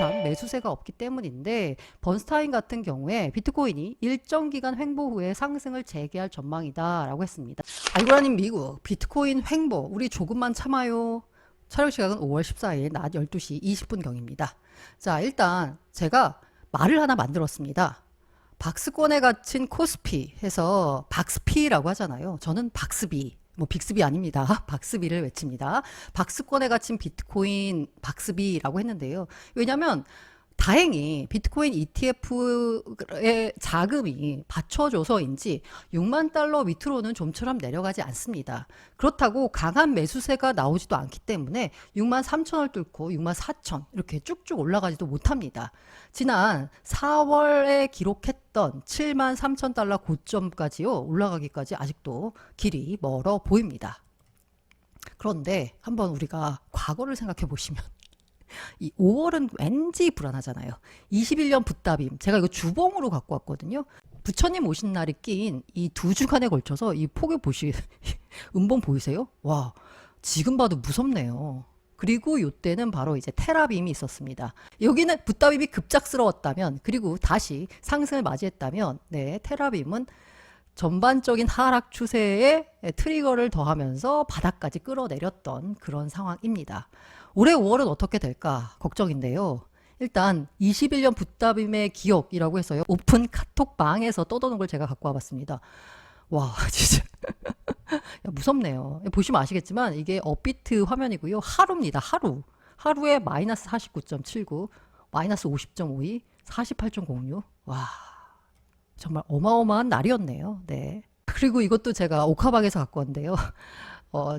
뚜렷한 매수세가 없기 때문인데 번스타인 같은 경우에 비트코인이 일정 기간 횡보 후에 상승을 재개할 전망이다 라고 했습니다. 알고라님 미국 비트코인 횡보 우리 조금만 참아요. 촬영 시각은 5월 14일 낮 12시 20분경입니다. 자, 일단 제가 말을 하나 만들었습니다. 박스권에 갇힌 코스피 해서 박스피라고 하잖아요. 저는 박스비, 뭐 빅스비 아닙니다. 박스비를 외칩니다. 박스권에 갇힌 비트코인 박스비라고 했는데요. 왜냐면 다행히 비트코인 ETF의 자금이 받쳐줘서인지 6만 달러 밑으로는 좀처럼 내려가지 않습니다. 그렇다고 강한 매수세가 나오지도 않기 때문에 6만 3천을 뚫고 6만 4천 이렇게 쭉쭉 올라가지도 못합니다. 지난 4월에 기록했던 7만 3천 달러 고점까지요 올라가기까지 아직도 길이 멀어 보입니다. 그런데 한번 우리가 과거를 생각해 보시면 이 5월은 왠지 불안하잖아요. 21년 붓다빔 제가 이거 주봉으로 갖고 왔거든요. 부처님 오신 날이 낀 이 2주간에 걸쳐서 이 폭을 음봉 보이세요? 와, 지금 봐도 무섭네요. 그리고 이때는 바로 이제 테라빔이 있었습니다. 여기는 붓다빔이 급작스러웠다면 그리고 다시 상승을 맞이했다면 네, 테라빔은 전반적인 하락 추세에 트리거를 더하면서 바닥까지 끌어내렸던 그런 상황입니다. 올해 5월은 어떻게 될까 걱정인데요. 일단 21년 붓다빔의 기억이라고 해서요. 오픈 카톡방에서 떠도는 걸 제가 갖고 와봤습니다. 와, 진짜 무섭네요. 보시면 아시겠지만 이게 업비트 화면이고요. 하루입니다. 하루에 마이너스 49.79, 마이너스 50.52, 48.06. 와, 정말 어마어마한 날이었네요. 네. 그리고 이것도 제가 오카방에서 갖고 왔는데요.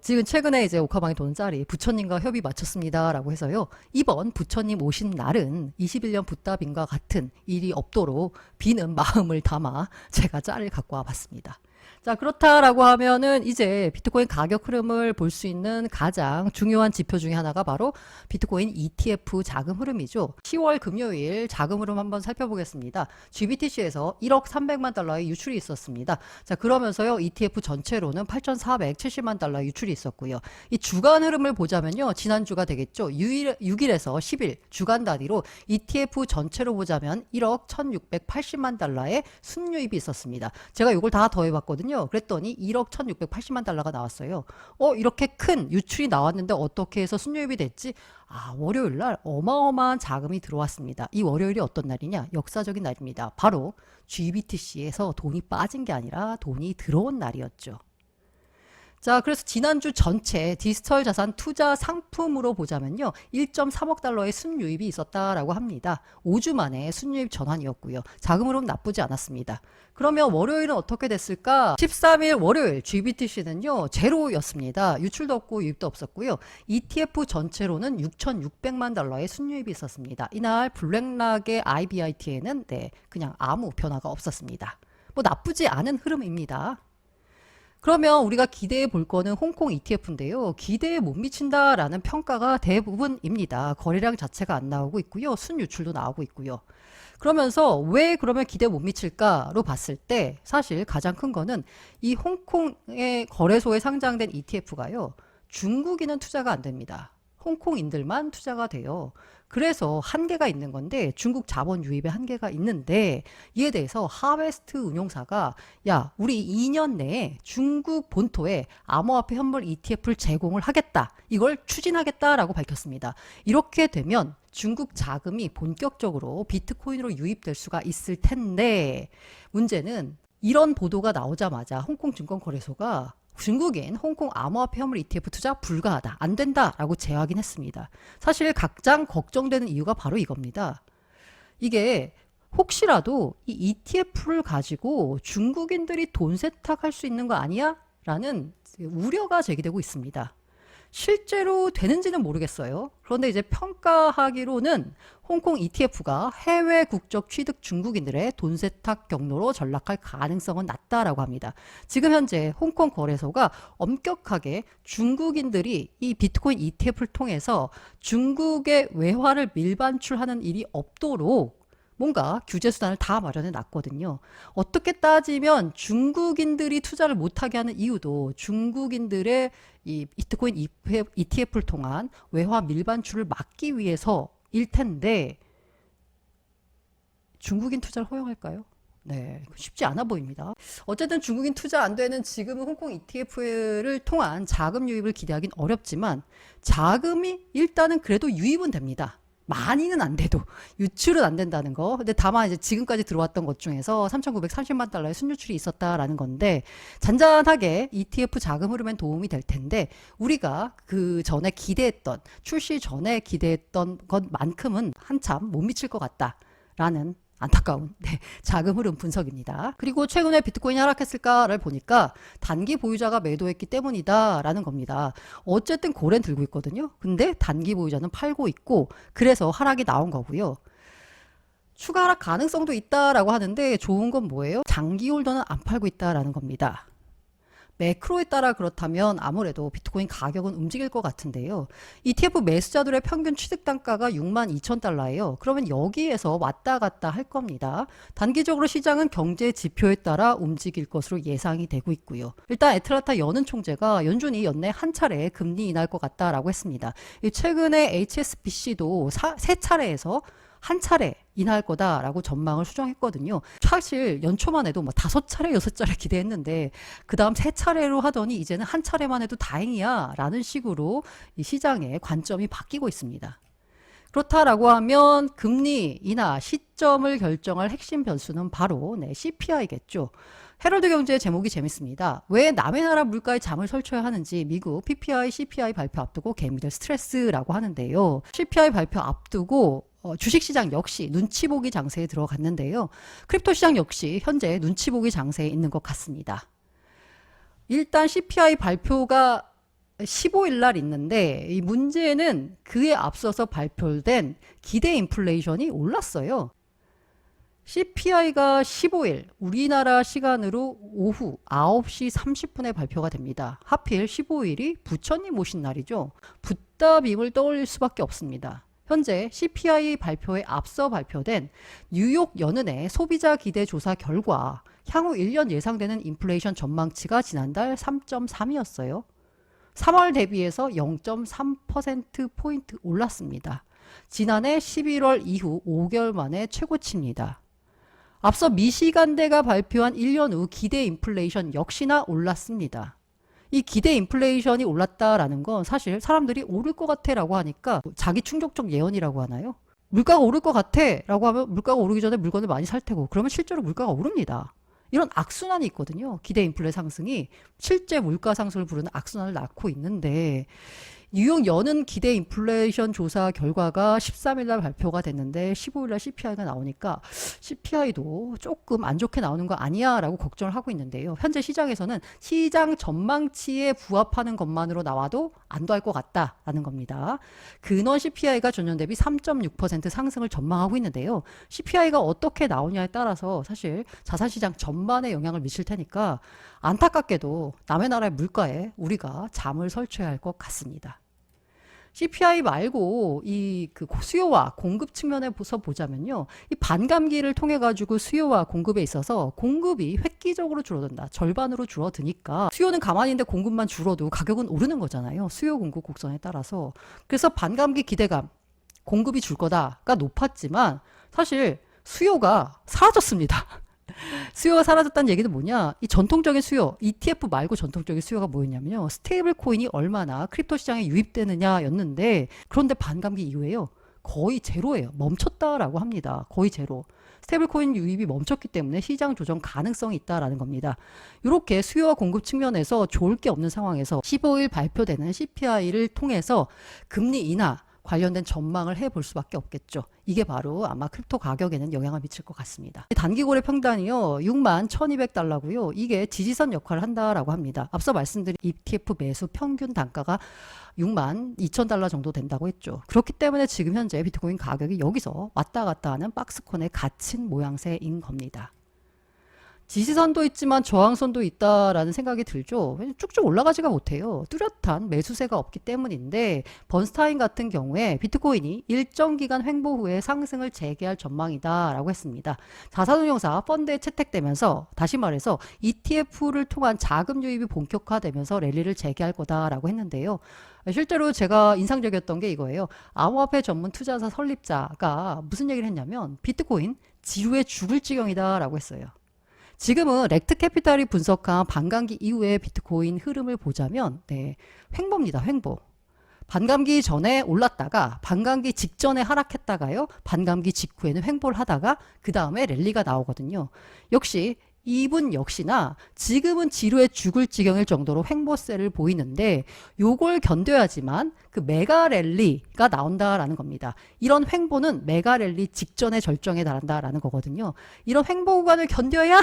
지금 최근에 이제 오카방에 도는 짤이 부처님과 협의 마쳤습니다 라고 해서요. 이번 부처님 오신 날은 21년 붓다빔과 같은 일이 없도록 비는 마음을 담아 제가 짤을 갖고 와봤습니다. 자, 그렇다라고 하면은 이제 비트코인 가격 흐름을 볼 수 있는 가장 중요한 지표 중에 하나가 바로 비트코인 ETF 자금 흐름이죠. 10월 금요일 자금 흐름 한번 살펴보겠습니다. GBTC에서 1억 300만 달러의 유출이 있었습니다. 자, 그러면서요. ETF 전체로는 8,470만 달러의 유출이 있었고요. 이 주간 흐름을 보자면요. 지난주가 되겠죠. 6일에서 10일 주간 단위로 ETF 전체로 보자면 1억 1,680만 달러의 순유입이 있었습니다. 제가 이걸 다 더해봤거든요. 그랬더니 1억 1,680만 달러가 나왔어요. 이렇게 큰 유출이 나왔는데 어떻게 해서 순유입이 됐지? 아, 월요일 날 어마어마한 자금이 들어왔습니다. 이 월요일이 어떤 날이냐? 역사적인 날입니다. 바로 GBTC에서 돈이 빠진 게 아니라 돈이 들어온 날이었죠. 자, 그래서 지난주 전체 디지털 자산 투자 상품으로 보자면요. 1.3억 달러의 순유입이 있었다라고 합니다. 5주 만에 순유입 전환이었고요. 자금 흐름 나쁘지 않았습니다. 그러면 월요일은 어떻게 됐을까? 13일 월요일 GBTC는요. 제로였습니다. 유출도 없고 유입도 없었고요. ETF 전체로는 6,600만 달러의 순유입이 있었습니다. 이날 블랙락의 IBIT에는 네, 그냥 아무 변화가 없었습니다. 뭐 나쁘지 않은 흐름입니다. 그러면 우리가 기대해 볼 거는 홍콩 ETF인데요. 기대에 못 미친다라는 평가가 대부분입니다. 거래량 자체가 안 나오고 있고요. 순유출도 나오고 있고요. 그러면서 왜 그러면 기대에 못 미칠까로 봤을 때 사실 가장 큰 거는 이 홍콩의 거래소에 상장된 ETF가요. 중국인은 투자가 안 됩니다. 홍콩인들만 투자가 돼요. 그래서 한계가 있는 건데 중국 자본 유입에 한계가 있는데 이에 대해서 하베스트 운용사가 야 우리 2년 내에 중국 본토에 암호화폐 현물 ETF를 제공을 하겠다. 이걸 추진하겠다라고 밝혔습니다. 이렇게 되면 중국 자금이 본격적으로 비트코인으로 유입될 수가 있을 텐데 문제는 이런 보도가 나오자마자 홍콩증권거래소가 중국인 홍콩 암호화폐 현물 ETF 투자 불가하다, 안 된다라고 재확인 했습니다. 사실 각장 걱정되는 이유가 바로 이겁니다. 이게 혹시라도 이 ETF를 가지고 중국인들이 돈 세탁할 수 있는 거 아니야? 라는 우려가 제기되고 있습니다. 실제로 되는지는 모르겠어요. 그런데 이제 평가하기로는 홍콩 ETF가 해외 국적 취득 중국인들의 돈 세탁 경로로 전락할 가능성은 낮다라고 합니다. 지금 현재 홍콩 거래소가 엄격하게 중국인들이 이 비트코인 ETF를 통해서 중국의 외화를 밀반출하는 일이 없도록 뭔가 규제 수단을 다 마련해 놨거든요. 어떻게 따지면 중국인들이 투자를 못하게 하는 이유도 중국인들의 이 비트코인 ETF를 통한 외화 밀반출을 막기 위해서일 텐데 중국인 투자를 허용할까요? 네, 쉽지 않아 보입니다. 어쨌든 중국인 투자 안 되는 지금은 홍콩 ETF를 통한 자금 유입을 기대하긴 어렵지만 자금이 일단은 그래도 유입은 됩니다. 많이는 안 돼도 유출은 안 된다는 거. 근데 다만 이제 지금까지 들어왔던 것 중에서 3,930만 달러의 순유출이 있었다라는 건데 잔잔하게 ETF 자금 흐름엔 도움이 될 텐데 우리가 그 전에 기대했던 출시 전에 기대했던 것만큼은 한참 못 미칠 것 같다라는 안타까운 자금 흐름 분석입니다. 그리고 최근에 비트코인이 하락했을까를 보니까 단기 보유자가 매도했기 때문이다라는 겁니다. 어쨌든 고래는 들고 있거든요. 근데 단기 보유자는 팔고 있고 그래서 하락이 나온 거고요. 추가 하락 가능성도 있다라고 하는데 좋은 건 뭐예요? 장기 홀더는 안 팔고 있다라는 겁니다. 매크로에 따라 그렇다면 아무래도 비트코인 가격은 움직일 것 같은데요. ETF 매수자들의 평균 취득 단가가 62,000달러예요. 그러면 여기에서 왔다 갔다 할 겁니다. 단기적으로 시장은 경제 지표에 따라 움직일 것으로 예상이 되고 있고요. 일단 애틀란타 연은 총재가 연준이 연내 한 차례 금리 인하할 것 같다라고 했습니다. 최근에 HSBC도 세 차례에서 한 차례 인하할 거다라고 전망을 수정했거든요. 사실 연초만 해도 뭐 5차례, 6차례 기대했는데 그 다음 3차례로 하더니 이제는 한 차례만 해도 다행이야 라는 식으로 이 시장의 관점이 바뀌고 있습니다. 그렇다라고 하면 금리 인하 시점을 결정할 핵심 변수는 바로 CPI겠죠. 헤럴드 경제의 제목이 재밌습니다. 왜 남의 나라 물가에 잠을 설쳐야 하는지 미국 PPI, CPI 발표 앞두고 개미들 스트레스라고 하는데요. CPI 발표 앞두고 주식시장 역시 눈치 보기 장세에 들어갔는데요. 크립토 시장 역시 현재 눈치 보기 장세에 있는 것 같습니다. 일단 CPI 발표가 15일 날 있는데 이 문제는 그에 앞서서 발표된 기대 인플레이션이 올랐어요. CPI가 15일 우리나라 시간으로 오후 9시 30분에 발표가 됩니다. 하필 15일이 부처님 오신 날이죠. 붓다빔을 떠올릴 수밖에 없습니다. 현재 CPI 발표에 앞서 발표된 뉴욕 연은의 소비자 기대 조사 결과 향후 1년 예상되는 인플레이션 전망치가 지난달 3.3이었어요. 3월 대비해서 0.3%포인트 올랐습니다. 지난해 11월 이후 5개월 만에 최고치입니다. 앞서 미시간대가 발표한 1년 후 기대 인플레이션 역시나 올랐습니다. 이 기대 인플레이션이 올랐다라는 건 사실 사람들이 오를 것 같아 라고 하니까 자기 충격적 예언이라고 하나요? 물가가 오를 것 같아 라고 하면 물가가 오르기 전에 물건을 많이 살 테고 그러면 실제로 물가가 오릅니다. 이런 악순환이 있거든요. 기대 인플레 상승이 실제 물가 상승을 부르는 악순환을 낳고 있는데 뉴욕 연은 기대 인플레이션 조사 결과가 13일 날 발표가 됐는데 15일 날 CPI가 나오니까 CPI도 조금 안 좋게 나오는 거 아니야 라고 걱정을 하고 있는데요. 현재 시장에서는 시장 전망치에 부합하는 것만으로 나와도 안도할 것 같다라는 겁니다. 근원 CPI가 전년 대비 3.6% 상승을 전망하고 있는데요. CPI가 어떻게 나오냐에 따라서 사실 자산시장 전반에 영향을 미칠 테니까 안타깝게도 남의 나라의 물가에 우리가 잠을 설쳐야 할 것 같습니다. CPI 말고 이 수요와 공급 측면에서 보자면요. 이 반감기를 통해 가지고 수요와 공급에 있어서 공급이 획기적으로 줄어든다. 절반으로 줄어드니까 수요는 가만히 있는데 공급만 줄어도 가격은 오르는 거잖아요. 수요 공급 곡선에 따라서. 그래서 반감기 기대감, 공급이 줄 거다가 높았지만 사실 수요가 사라졌습니다. 수요가 사라졌다는 얘기는 뭐냐? 이 전통적인 수요, ETF 말고 전통적인 수요가 뭐였냐면요. 스테이블 코인이 얼마나 크립토 시장에 유입되느냐였는데 그런데 반감기 이후에요. 거의 제로예요. 멈췄다라고 합니다. 거의 제로. 스테이블 코인 유입이 멈췄기 때문에 시장 조정 가능성이 있다라는 겁니다. 이렇게 수요와 공급 측면에서 좋을 게 없는 상황에서 15일 발표되는 CPI를 통해서 금리 인하 관련된 전망을 해볼 수밖에 없겠죠. 이게 바로 아마 크립토 가격에는 영향을 미칠 것 같습니다. 단기 거래 평단이요. 61,200달러고요. 이게 지지선 역할을 한다라고 합니다. 앞서 말씀드린 ETF 매수 평균 단가가 62,000달러 정도 된다고 했죠. 그렇기 때문에 지금 현재 비트코인 가격이 여기서 왔다 갔다 하는 박스권에 갇힌 모양새인 겁니다. 지지선도 있지만 저항선도 있다라는 생각이 들죠. 쭉쭉 올라가지가 못해요. 뚜렷한 매수세가 없기 때문인데 번스타인 같은 경우에 비트코인이 일정 기간 횡보 후에 상승을 재개할 전망이다라고 했습니다. 자산운용사 펀드에 채택되면서 다시 말해서 ETF를 통한 자금 유입이 본격화되면서 랠리를 재개할 거다라고 했는데요. 실제로 제가 인상적이었던 게 이거예요. 암호화폐 전문 투자사 설립자가 무슨 얘기를 했냐면 비트코인 지루해 죽을 지경이다 라고 했어요. 지금은 렉트 캐피탈이 분석한 반감기 이후의 비트코인 흐름을 보자면 횡보입니다. 횡보. 반감기 전에 올랐다가 반감기 직전에 하락했다가요. 반감기 직후에는 횡보를 하다가 그 다음에 랠리가 나오거든요. 역시 이분 역시나 지금은 지루해 죽을 지경일 정도로 횡보세를 보이는데 요걸 견뎌야지만 그 메가 랠리가 나온다라는 겁니다. 이런 횡보는 메가 랠리 직전의 절정에 달한다라는 거거든요. 이런 횡보 구간을 견뎌야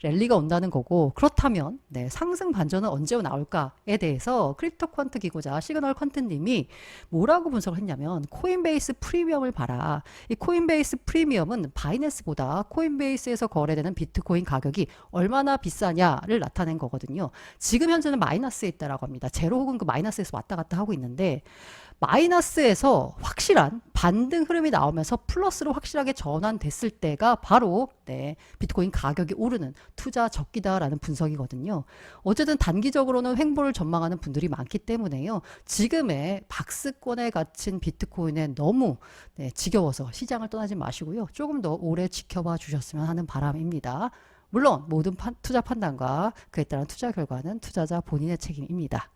랠리가 온다는 거고 그렇다면 상승 반전은 언제 나올까에 대해서 크립토 퀀트 기고자 시그널 퀀트님이 뭐라고 분석을 했냐면 코인베이스 프리미엄을 봐라. 이 코인베이스 프리미엄은 바이낸스보다 코인베이스에서 거래되는 비트코인 가격이 얼마나 비싸냐를 나타낸 거거든요. 지금 현재는 마이너스에 있다라고 합니다. 제로 혹은 그 마이너스에서 왔다 갔다 하고 있는데 마이너스에서 확실한 반등 흐름이 나오면서 플러스로 확실하게 전환됐을 때가 바로 비트코인 가격이 오르는 투자 적기다라는 분석이거든요. 어쨌든 단기적으로는 횡보를 전망하는 분들이 많기 때문에요. 지금의 박스권에 갇힌 비트코인에 너무 지겨워서 시장을 떠나지 마시고요. 조금 더 오래 지켜봐 주셨으면 하는 바람입니다. 물론 모든 투자 판단과 그에 따른 투자 결과는 투자자 본인의 책임입니다.